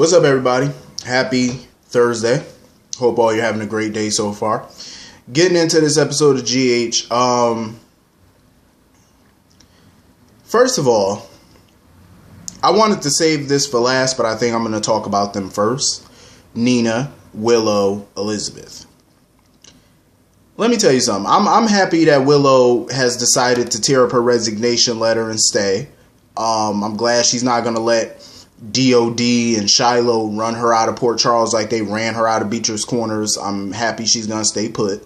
What's up, everybody? Happy Thursday. Hope all you're having a great day so far. Getting into this episode of GH. First of all, I wanted to save this for last, but I think I'm going to talk about them first. Nina, Willow, Elizabeth. Let me tell you something. I'm happy that Willow has decided to tear up her resignation letter and stay. I'm glad she's not going to let DOD and Shiloh run her out of Port Charles like they ran her out of Beecher's Corners. I'm happy she's going to stay put.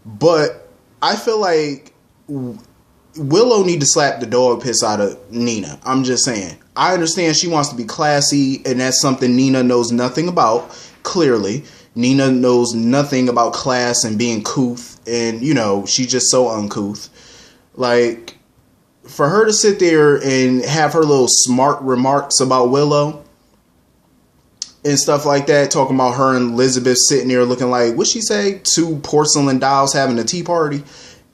But I feel like Willow need to slap the dog piss out of Nina. I'm just saying. I understand she wants to be classy, and that's something Nina knows nothing about, clearly. Nina knows nothing about class and being couth, and, she's just so uncouth. Like, for her to sit there and have her little smart remarks about Willow and stuff like that, talking about her and Elizabeth sitting there looking like, what'd she say? Two porcelain dolls having a tea party.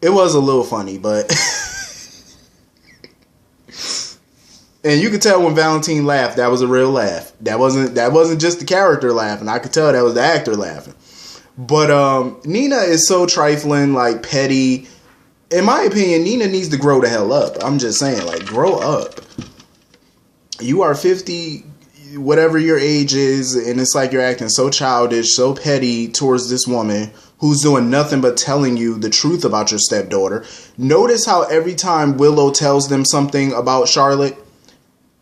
It was a little funny, but and you could tell when Valentine laughed, that was a real laugh. That wasn't just the character laughing. I could tell that was the actor laughing. But Nina is so trifling, like petty. In my opinion, Nina needs to grow the hell up. I'm just saying, like, grow up. You are 50, whatever your age is, and it's like you're acting so childish, so petty towards this woman who's doing nothing but telling you the truth about your stepdaughter. Notice how every time Willow tells them something about Charlotte,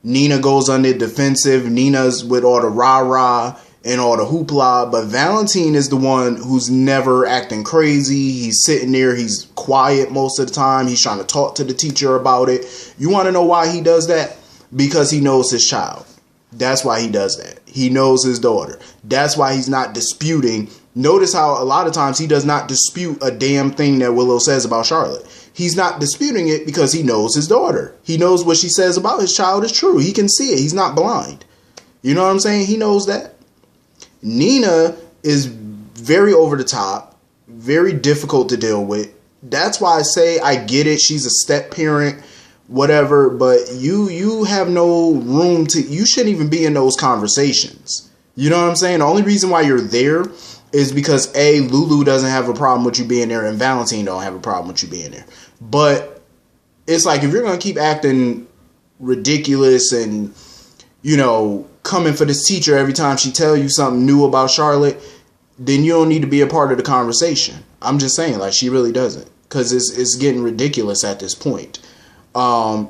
Nina goes on the defensive. Nina's with all the rah-rah and all the hoopla, but Valentine is the one who's never acting crazy. He's sitting there, he's quiet most of the time. He's trying to talk to the teacher about it. You want to know why he does that? Because he knows his child. That's why he does that. He knows his daughter. That's why he's not disputing. Notice how a lot of times he does not dispute a damn thing that Willow says about Charlotte. He's not disputing it because he knows his daughter. He knows what she says about his child is true. He can see it. He's not blind. You know what I'm saying? He knows that. Nina is very over the top, very difficult to deal with. That's why I say I get it. She's a step parent, whatever, but you have no room to, you shouldn't even be in those conversations. You know what I'm saying? The only reason why you're there is because Lulu doesn't have a problem with you being there and Valentine don't have a problem with you being there. But it's like, if you're going to keep acting ridiculous and, coming for this teacher every time she tell you something new about Charlotte, then you don't need to be a part of the conversation. I'm just saying, like, she really doesn't, because it's getting ridiculous at this point. And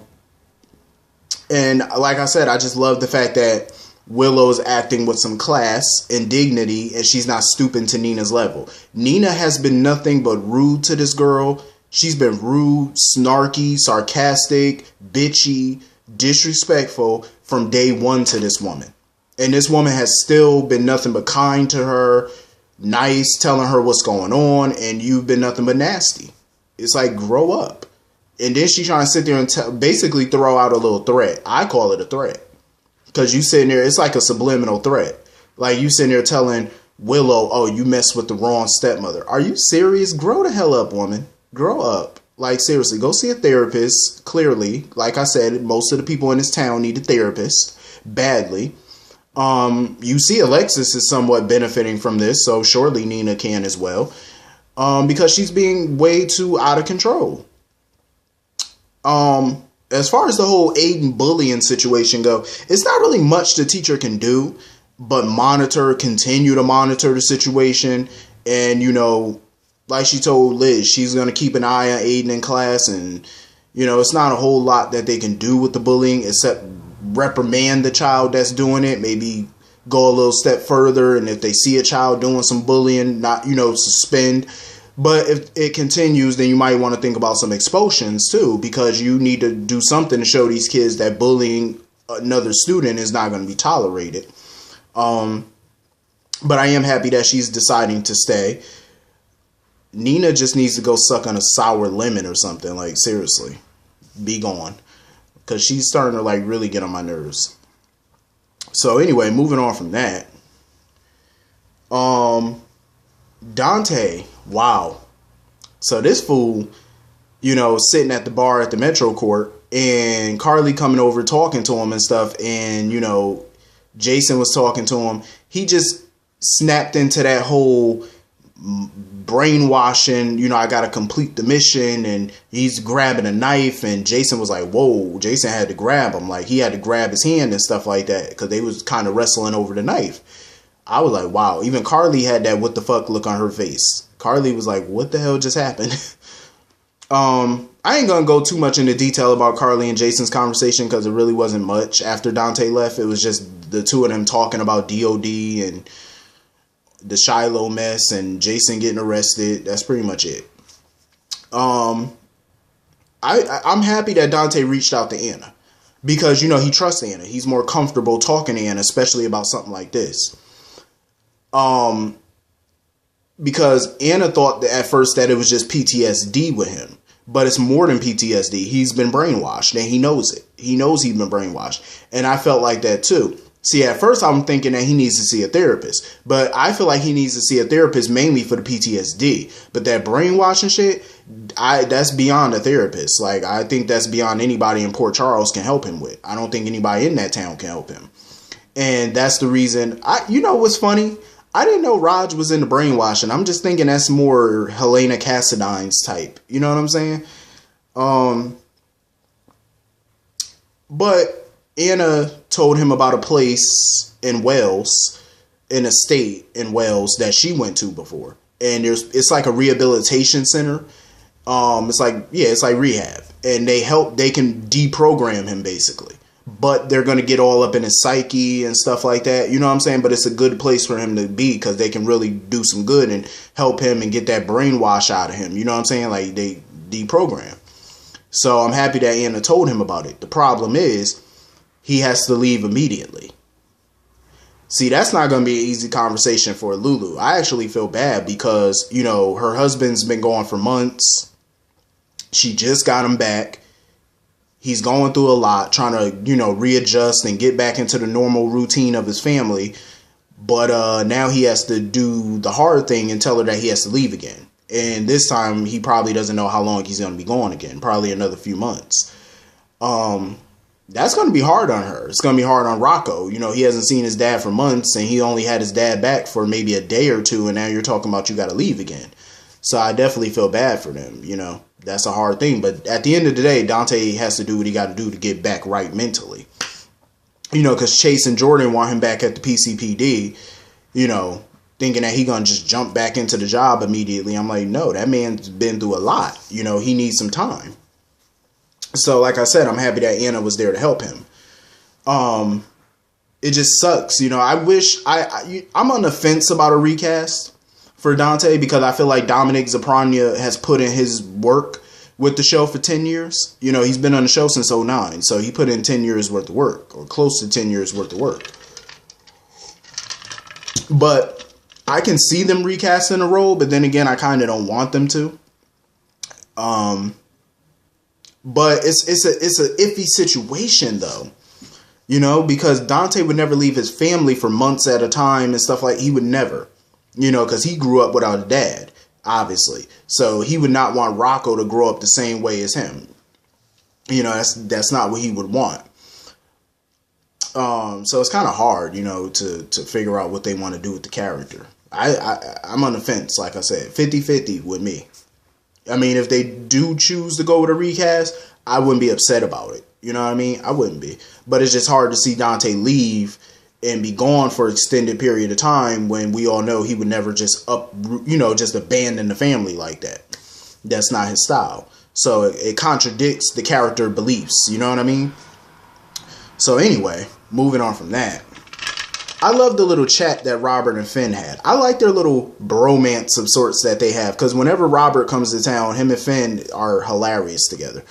like I said, I just love the fact that Willow's acting with some class and dignity, and she's not stooping to Nina's level. Nina has been nothing but rude to this girl. She's been rude, snarky, sarcastic, bitchy, disrespectful from day one to this woman. And this woman has still been nothing but kind to her, nice, telling her what's going on, and you've been nothing but nasty. It's like, grow up. And then she's trying to sit there and basically throw out a little threat. I call it a threat. Because you sitting there, it's like a subliminal threat. Like, you sitting there telling Willow, oh, you messed with the wrong stepmother. Are you serious? Grow the hell up, woman. Grow up. Like, seriously, go see a therapist. Clearly, like I said, most of the people in this town need a therapist badly. You see Alexis is somewhat benefiting from this, so surely Nina can as well. Because she's being way too out of control. As far as the whole Aiden bullying situation go, it's not really much the teacher can do but continue to monitor the situation. And, like she told Liz, she's going to keep an eye on Aiden in class. And, it's not a whole lot that they can do with the bullying except reprimand the child that's doing it. Maybe go a little step further. And if they see a child doing some bullying, not, suspend. But if it continues, then you might want to think about some expulsions too, because you need to do something to show these kids that bullying another student is not going to be tolerated. But I am happy that she's deciding to stay. Nina just needs to go suck on a sour lemon or something. Like, seriously, be gone, because she's starting to like really get on my nerves. So anyway, moving on from that. Dante, wow. So this fool, sitting at the bar at the Metro Court, and Carly coming over talking to him and stuff, and, Jason was talking to him. He just snapped into that whole brainwashing, you know, I gotta complete the mission, and he's grabbing a knife, and Jason was like, whoa. Jason had to grab him, like he had to grab his hand and stuff like that, because they was kind of wrestling over the knife. I was like, wow. Even Carly had that what the fuck look on her face. Carly was like, what the hell just happened? I ain't gonna go too much into detail about Carly and Jason's conversation, because it really wasn't much after Dante left. It was just the two of them talking about DOD and the Shiloh mess and Jason getting arrested. That's pretty much it. I'm happy that Dante reached out to Anna, because, you know, he trusts Anna. He's more comfortable talking to Anna, especially about something like this. Because Anna thought that at first that it was just PTSD with him, but it's more than PTSD. He's been brainwashed, and he knows it. He knows he's been brainwashed. And I felt like that too. See, at first I'm thinking that he needs to see a therapist, but I feel like he needs to see a therapist mainly for the PTSD. But that brainwashing shit, that's beyond a therapist. Like, I think that's beyond anybody in Port Charles can help him with. I don't think anybody in that town can help him. And that's the reason. You know what's funny? I didn't know Raj was into brainwashing. I'm just thinking that's more Helena Cassadine's type. You know what I'm saying? But Anna told him about a place in Wales, an estate in Wales that she went to before. And it's like a rehabilitation center. It's like rehab. And they can deprogram him basically. But they're going to get all up in his psyche and stuff like that. You know what I'm saying? But it's a good place for him to be, because they can really do some good and help him and get that brainwash out of him. You know what I'm saying? Like, they deprogram. So I'm happy that Anna told him about it. The problem is he has to leave immediately. See, that's not going to be an easy conversation for Lulu. I actually feel bad because, you know, her husband's been gone for months. She just got him back. He's going through a lot, trying to, you know, readjust and get back into the normal routine of his family. But now he has to do the hard thing and tell her that he has to leave again. And this time he probably doesn't know how long he's going to be gone again. Probably another few months. That's going to be hard on her. It's going to be hard on Rocco. You know, he hasn't seen his dad for months, and he only had his dad back for maybe a day or two. And now you're talking about you got to leave again. So I definitely feel bad for them, you know. That's a hard thing. But at the end of the day, Dante has to do what he got to do to get back right mentally. You know, because Chase and Jordan want him back at the PCPD, you know, thinking that he going to just jump back into the job immediately. I'm like, no, that man's been through a lot. You know, he needs some time. So, like I said, I'm happy that Anna was there to help him. It just sucks. You know, I wish I'm on the fence about a recast for Dante, because I feel like Dominic Zaprania has put in his work with the show for 10 years. You know, he's been on the show since 2009. So he put in 10 years worth of work, or close to 10 years worth of work. But I can see them recasting the role, but then again, I kind of don't want them to. But it's a iffy situation though. You know, because Dante would never leave his family for months at a time and stuff like he would never. You know, because he grew up without a dad, obviously. So he would not want Rocco to grow up the same way as him. You know, that's not what he would want. So it's kind of hard, you know, to figure out what they want to do with the character. I'm on the fence, like I said, 50-50 with me. I mean, if they do choose to go with a recast, I wouldn't be upset about it. You know what I mean? I wouldn't be. But it's just hard to see Dante leave and be gone for an extended period of time when we all know he would never just just abandon the family like that. That's not his style. So it contradicts the character beliefs. You know what I mean? So anyway, moving on from that. I love the little chat that Robert and Finn had. I like their little bromance of sorts that they have. Because whenever Robert comes to town, him and Finn are hilarious together.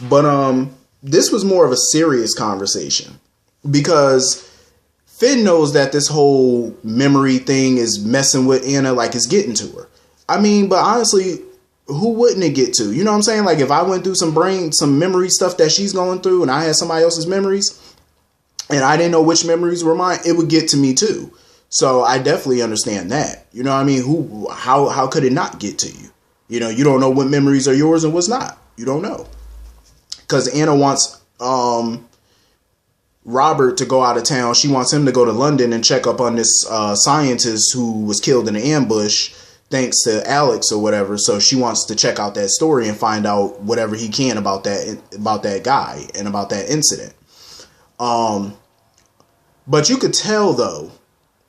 But this was more of a serious conversation. Because Finn knows that this whole memory thing is messing with Anna, like it's getting to her. I mean, but honestly, who wouldn't it get to? You know what I'm saying? Like if I went through some memory stuff that she's going through and I had somebody else's memories and I didn't know which memories were mine, it would get to me too. So I definitely understand that. You know what I mean? How could it not get to you? You know, you don't know what memories are yours and what's not. You don't know. Because Anna wants Robert to go out of town. She wants him to go to London and check up on this scientist who was killed in an ambush thanks to Alex or whatever. So she wants to check out that story and find out whatever he can about that guy and about that incident. But you could tell though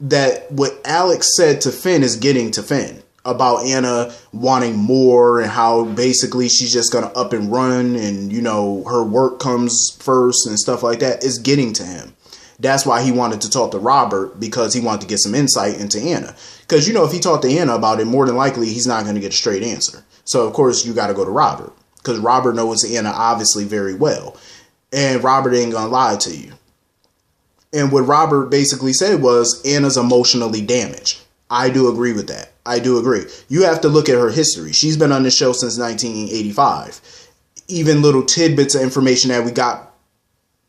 that what Alex said to Finn is getting to Finn about Anna wanting more and how basically she's just going to up and run and, you know, her work comes first and stuff like that is getting to him. That's why he wanted to talk to Robert, because he wanted to get some insight into Anna. Because, you know, if he talked to Anna about it, more than likely he's not going to get a straight answer. So, of course, you got to go to Robert, because Robert knows Anna obviously very well. And Robert ain't going to lie to you. And what Robert basically said was Anna's emotionally damaged. I do agree with that. I do agree. You have to look at her history. She's been on the show since 1985. Even little tidbits of information that we got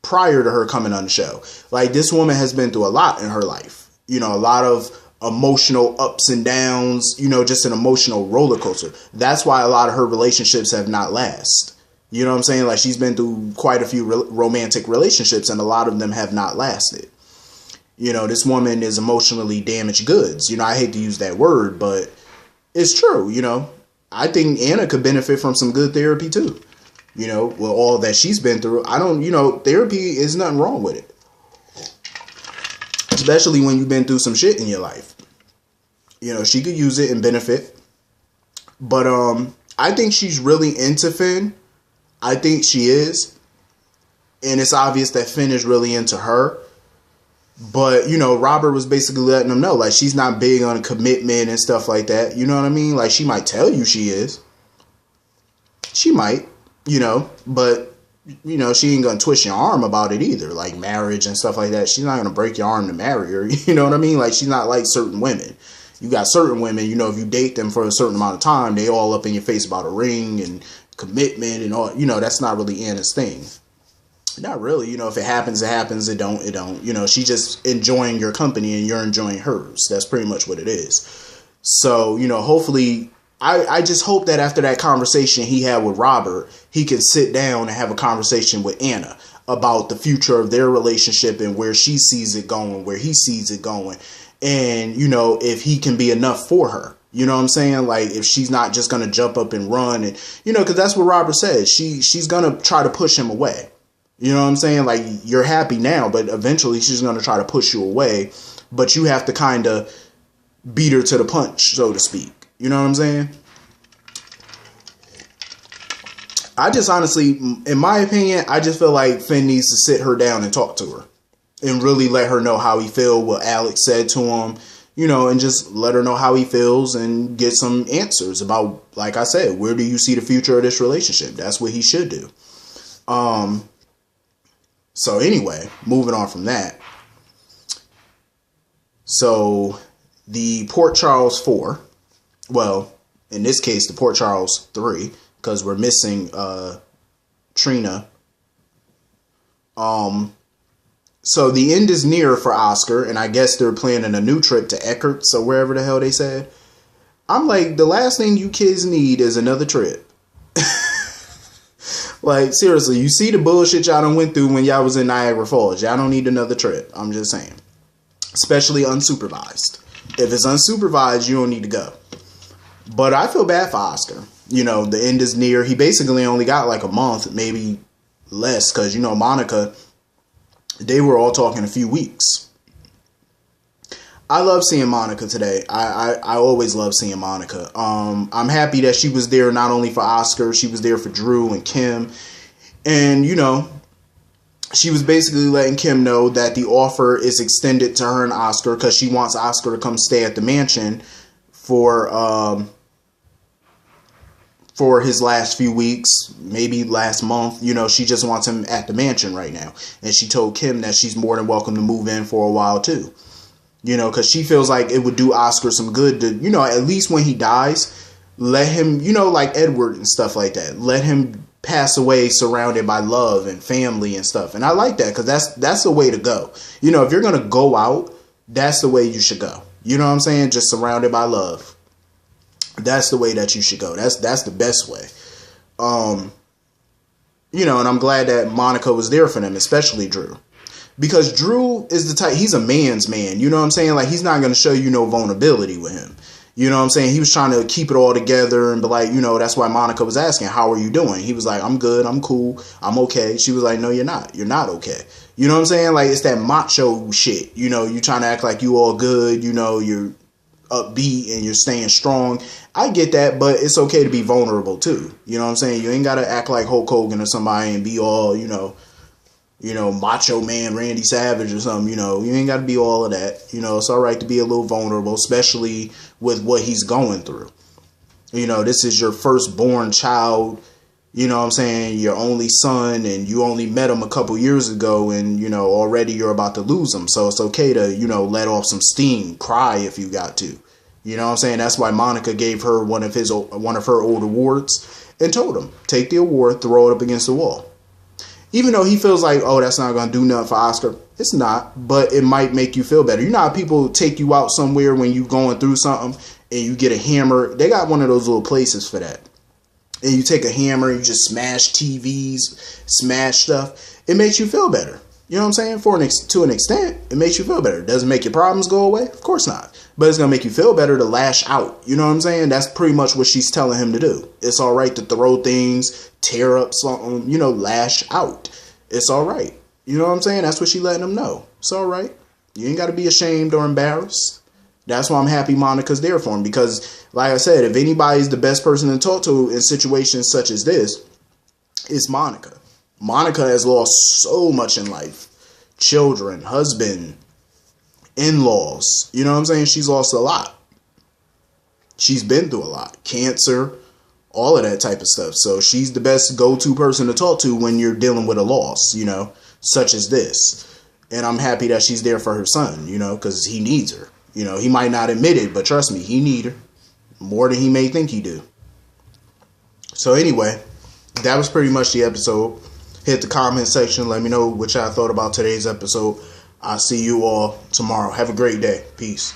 prior to her coming on the show. Like, this woman has been through a lot in her life. You know, a lot of emotional ups and downs, you know, just an emotional roller coaster. That's why a lot of her relationships have not lasted. You know what I'm saying? Like, she's been through quite a few romantic relationships, and a lot of them have not lasted. You know, this woman is emotionally damaged goods. You know, I hate to use that word, but it's true. You know, I think Anna could benefit from some good therapy too. You know, with all that she's been through. You know, therapy is nothing wrong with it. Especially when you've been through some shit in your life. You know, she could use it and benefit. But I think she's really into Finn. I think she is. And it's obvious that Finn is really into her. But, you know, Robert was basically letting them know, like, she's not big on commitment and stuff like that. You know what I mean? Like, she might tell you she is. She might, you know, but, you know, she ain't going to twist your arm about it either. Like, marriage and stuff like that. She's not going to break your arm to marry her. You know what I mean? Like, she's not like certain women. You got certain women, you know, if you date them for a certain amount of time, they all up in your face about a ring and commitment and all. You know, that's not really Anna's thing. Not really. You know, if it happens, it happens. It don't. You know, she's just enjoying your company and you're enjoying hers. That's pretty much what it is. So, you know, hopefully, I just hope that after that conversation he had with Robert, he can sit down and have a conversation with Anna about the future of their relationship and where she sees it going, where he sees it going. And, you know, if he can be enough for her. You know what I'm saying? Like, if she's not just going to jump up and run and, you know, because that's what Robert says. She's going to try to push him away. You know what I'm saying? Like, you're happy now, but eventually she's going to try to push you away. But you have to kind of beat her to the punch, so to speak. You know what I'm saying? I just honestly, in my opinion, I just feel like Finn needs to sit her down and talk to her. And really let her know how he feels, what Alex said to him. You know, and just let her know how he feels and get some answers about, like I said, where do you see the future of this relationship? That's what he should do. So anyway, moving on from that. So the Port Charles 4, well, in this case, the Port Charles 3, because we're missing Trina. So the end is near for Oscar, and I guess they're planning a new trip to Eckert's or wherever the hell they said. I'm like, the last thing you kids need is another trip. Like, seriously, you see the bullshit y'all done went through when y'all was in Niagara Falls. Y'all don't need another trip. I'm just saying. Especially unsupervised. If it's unsupervised, you don't need to go. But I feel bad for Oscar. You know, the end is near. He basically only got like a month, maybe less. Because, you know, Monica, they were all talking a few weeks. I love seeing Monica today. I always love seeing Monica. I'm happy that she was there not only for Oscar, she was there for Drew and Kim. And, you know, she was basically letting Kim know that the offer is extended to her and Oscar because she wants Oscar to come stay at the mansion for his last few weeks, maybe last month. You know, she just wants him at the mansion right now. And she told Kim that she's more than welcome to move in for a while too. You know, because she feels like it would do Oscar some good to, you know, at least when he dies, let him, you know, like Edward and stuff like that. Let him pass away surrounded by love and family and stuff. And I like that because that's the way to go. You know, if you're going to go out, that's the way you should go. You know what I'm saying? Just surrounded by love. That's the way that you should go. That's the best way. You know, and I'm glad that Monica was there for them, especially Drew. Because Drew is the type, he's a man's man. You know what I'm saying? Like, he's not going to show you no vulnerability with him. You know what I'm saying? He was trying to keep it all together and be like, you know, that's why Monica was asking, how are you doing? He was like, I'm good, I'm cool, I'm okay. She was like, no, you're not. You're not okay. You know what I'm saying? Like, it's that macho shit. You know, you trying to act like you all good, you know, you're upbeat and you're staying strong. I get that, but it's okay to be vulnerable too. You know what I'm saying? You ain't got to act like Hulk Hogan or somebody and be all, you know, macho man Randy Savage or something. You know, you ain't got to be all of that. You know, it's all right to be a little vulnerable, especially with what he's going through. You know, this is your firstborn child, you know what I'm saying, your only son, and you only met him a couple years ago, and, you know, already you're about to lose him. So it's okay to, you know, let off some steam, cry if you got to. You know what I'm saying? That's why Monica gave her one of her old awards and told him, take the award, throw it up against the wall. Even though he feels like, oh, that's not going to do nothing for Oscar. It's not, but it might make you feel better. You know how people take you out somewhere when you going through something and you get a hammer? They got one of those little places for that. And you take a hammer, you just smash TVs, smash stuff. It makes you feel better. You know what I'm saying? To an extent, it makes you feel better. Does it make your problems go away? Of course not. But it's going to make you feel better to lash out. You know what I'm saying? That's pretty much what she's telling him to do. It's all right to throw things, tear up something, you know, lash out. It's all right. You know what I'm saying? That's what she's letting him know. It's all right. You ain't got to be ashamed or embarrassed. That's why I'm happy Monica's there for him. Because, like I said, if anybody's the best person to talk to in situations such as this, it's Monica. Monica has lost so much in life. Children, husband, in-laws. You know what I'm saying? She's lost a lot. She's been through a lot. Cancer, all of that type of stuff. So she's the best go-to person to talk to when you're dealing with a loss, you know, such as this. And I'm happy that she's there for her son, you know, because he needs her. You know, he might not admit it, but trust me, he needs her more than he may think he do. So anyway, that was pretty much the episode. Hit the comment section. Let me know what y'all thought about today's episode. I'll see you all tomorrow. Have a great day. Peace.